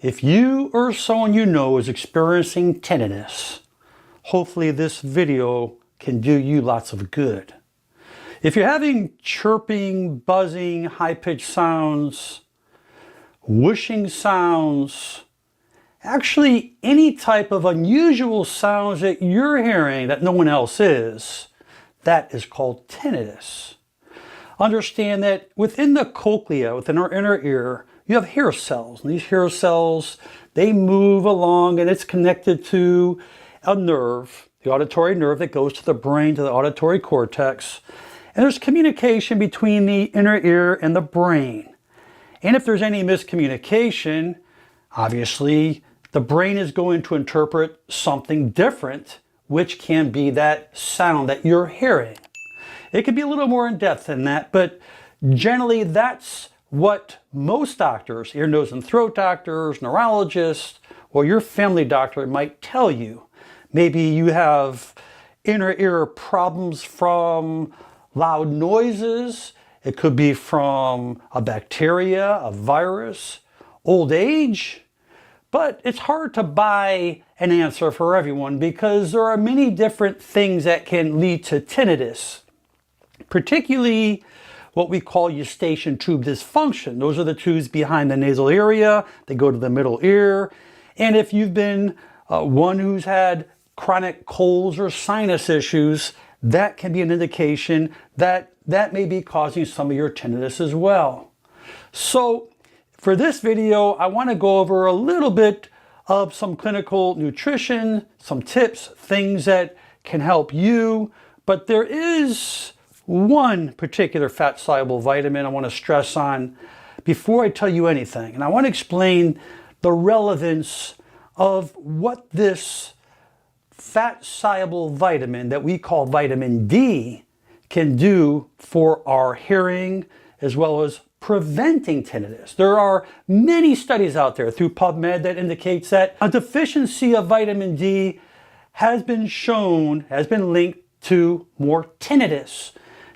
If you or someone you know is experiencing tinnitus, hopefully this video can do you lots of good. If you're having chirping, buzzing, high-pitched sounds, whooshing sounds, actually any type of unusual sounds that you're hearing that no one else is, that is called tinnitus. Understand that within the cochlea, within our inner ear, you have hair cells. And these hair cells, they move along and it's connected to a nerve, the auditory nerve that goes to the brain, to the auditory cortex. And there's communication between the inner ear and the brain. And if there's any miscommunication, obviously the brain is going to interpret something different, which can be that sound that you're hearing. It could be a little more in depth than that, but generally that's what most doctors, ear, nose, and throat doctors, neurologists, or your family doctor might tell you. Maybe you have inner ear problems from loud noises. It could be from a bacteria, a virus, old age. But it's hard to buy an answer for everyone because there are many different things that can lead to tinnitus, particularly what we call eustachian tube dysfunction. Those are the tubes behind the nasal area. They go to the middle ear. And if you've been one who's had chronic colds or sinus issues, that can be an indication that that may be causing some of your tinnitus as well. So for this video, I want to go over a little bit of some clinical nutrition, some tips, things that can help you. But there is one particular fat-soluble vitamin I want to stress on before I tell you anything. And I want to explain the relevance of what this fat-soluble vitamin that we call vitamin D can do for our hearing as well as preventing tinnitus. There are many studies out there through PubMed that indicates that a deficiency of vitamin D has been shown, has been linked to more tinnitus.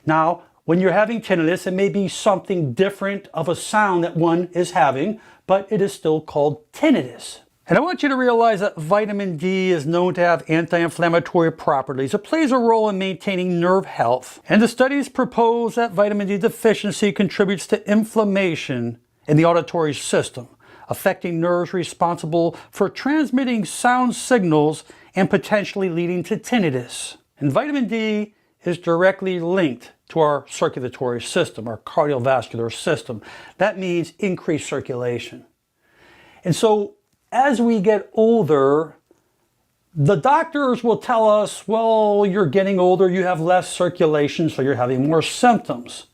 Now, when you're having tinnitus, it may be something different of a sound that one is having, but it is still called tinnitus. And I want you to realize that vitamin D is known to have anti-inflammatory properties. It plays a role in maintaining nerve health. And the studies propose that vitamin D deficiency contributes to inflammation in the auditory system, affecting nerves responsible for transmitting sound signals and potentially leading to tinnitus. And vitamin D is directly linked to our circulatory system, our cardiovascular system. That means increased circulation. And so as we get older, the doctors will tell us, well, you're getting older, you have less circulation, so you're having more symptoms.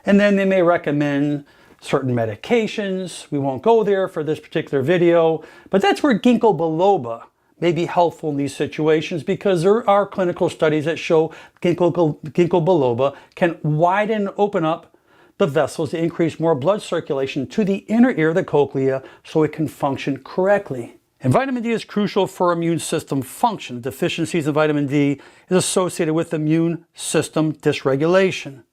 And then they may recommend certain medications. We won't go there for this particular video, but that's where ginkgo biloba may be helpful in these situations because there are clinical studies that show ginkgo biloba can widen, open up the vessels to increase more blood circulation to the inner ear, the cochlea, so it can function correctly. And vitamin D is crucial for immune system function. Deficiencies in vitamin D is associated with immune system dysregulation.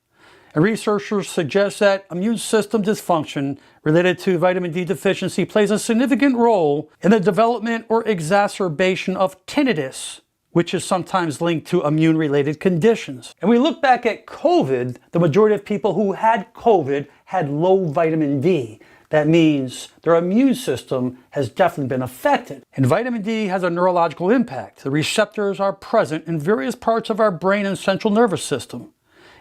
And researchers suggest that immune system dysfunction related to vitamin D deficiency plays a significant role in the development or exacerbation of tinnitus, which is sometimes linked to immune-related conditions. And we look back at COVID, the majority of people who had COVID had low vitamin D. That means their immune system has definitely been affected. And vitamin D has a neurological impact. The receptors are present in various parts of our brain and central nervous system.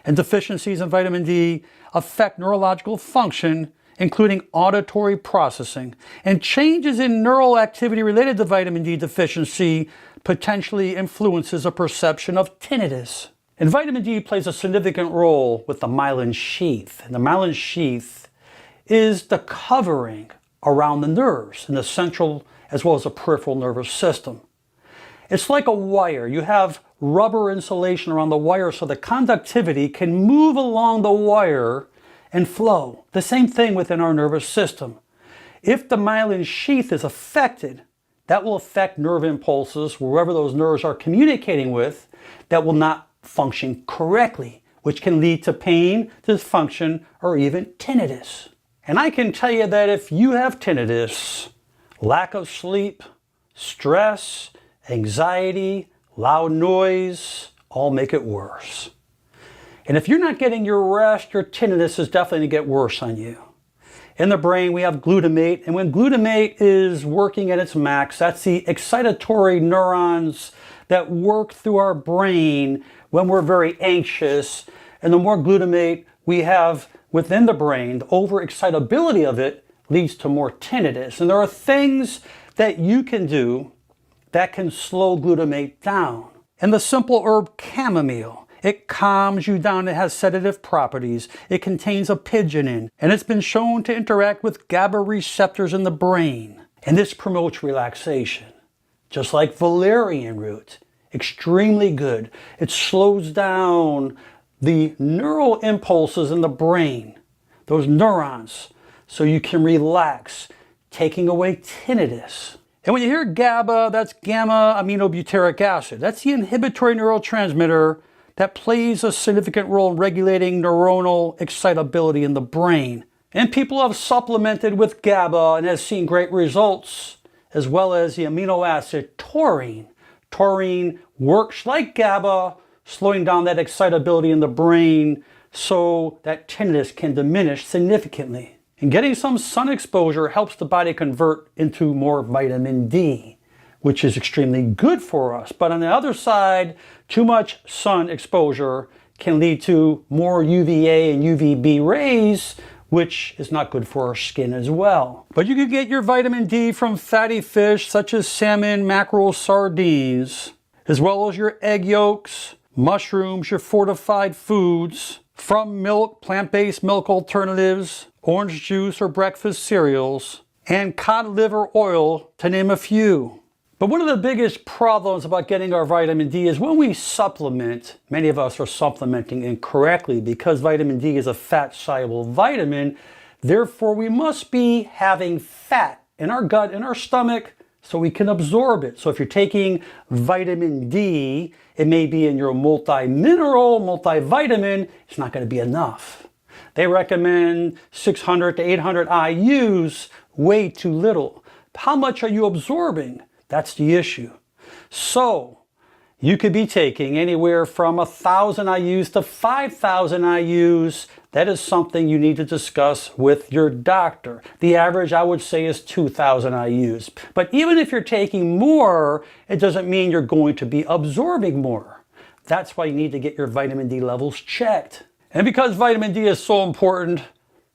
And deficiencies in vitamin D affect neurological function, including auditory processing. And changes in neural activity related to vitamin D deficiency potentially influences a perception of tinnitus. And vitamin D plays a significant role with the myelin sheath. And the myelin sheath is the covering around the nerves in the central as well as the peripheral nervous system. It's like a wire. You have rubber insulation around the wire so the conductivity can move along the wire and flow. The same thing within our nervous system. If the myelin sheath is affected, that will affect nerve impulses wherever those nerves are communicating with that will not function correctly, which can lead to pain, dysfunction, or even tinnitus. And I can tell you that if you have tinnitus, Lack of sleep, stress, anxiety, loud noise, all make it worse. And if you're not getting your rest, your tinnitus is definitely going to get worse on you. In the brain, we have glutamate, and when glutamate is working at its max, that's the excitatory neurons that work through our brain when we're very anxious. And the more glutamate we have within the brain, the overexcitability of it leads to more tinnitus. And there are things that you can do that can slow glutamate down. And the simple herb chamomile, it calms you down. It has sedative properties. It contains apigenin, and it's been shown to interact with GABA receptors in the brain. And this promotes relaxation. Just like valerian root, extremely good. It slows down the neural impulses in the brain, those neurons, so you can relax, taking away tinnitus. And when you hear GABA, that's gamma aminobutyric acid. That's the inhibitory neurotransmitter that plays a significant role in regulating neuronal excitability in the brain. And people have supplemented with GABA and have seen great results, as well as the amino acid taurine. Taurine works like GABA, slowing down that excitability in the brain so that tinnitus can diminish significantly. And getting some sun exposure helps the body convert into more vitamin D, which is extremely good for us. But on the other side, too much sun exposure can lead to more UVA and UVB rays, which is not good for our skin as well. But you can get your vitamin D from fatty fish such as salmon, mackerel, sardines, as well as your egg yolks, mushrooms, your fortified foods, from milk, plant-based milk alternatives, orange juice or breakfast cereals, and cod liver oil, to name a few. But one of the biggest problems about getting our vitamin D is when we supplement, many of us are supplementing incorrectly because vitamin D is a fat-soluble vitamin. Therefore, we must be having fat in our gut, in our stomach, so we can absorb it. So if you're taking vitamin D, it may be in your multi-mineral, multivitamin, it's not going to be enough. They recommend 600 to 800 IUs, way too little. How much are you absorbing? That's the issue. So you could be taking anywhere from 1,000 IUs to 5,000 IUs. That is something you need to discuss with your doctor. The average, I would say, is 2,000 IUs. But even if you're taking more, it doesn't mean you're going to be absorbing more. That's why you need to get your vitamin D levels checked. And because vitamin D is so important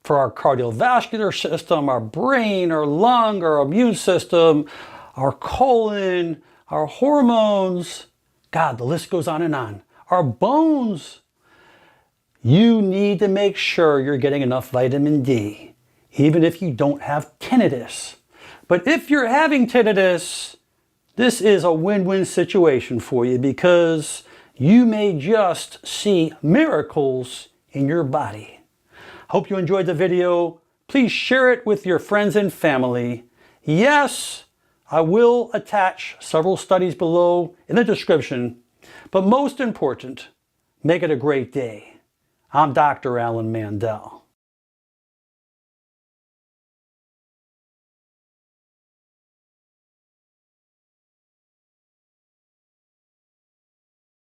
for our cardiovascular system, our brain, our lung, our immune system, our colon, our hormones, God, the list goes on and on. Our bones. You need to make sure you're getting enough vitamin D, even if you don't have tinnitus. But if you're having tinnitus, this is a win-win situation for you because you may just see miracles in your body. Hope you enjoyed the video. Please share it with your friends and family. Yes, I will attach several studies below in the description, but most important, make it a great day. I'm Dr. Alan Mandell.